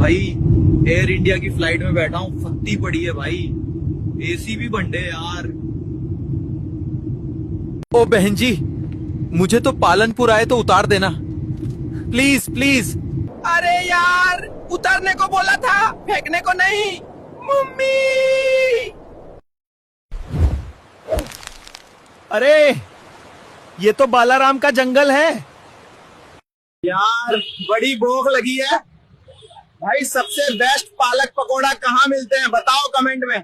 भाई air India की flight में बैठा हूँ, फत्ती पड़ी है भाई। एसी भी बंद है यार। ओ बहन जी, मुझे तो पालनपुर आए तो उतार देना प्लीज प्लीज। अरे यार, उतरने को बोला था, फेंकने को नहीं। मम्मी। अरे ये तो बालाराम का जंगल है। यार बड़ी भूख लगी है भाई। सबसे बेस्ट पालक पकोड़ा कहाँ मिलते हैं बताओ कमेंट में।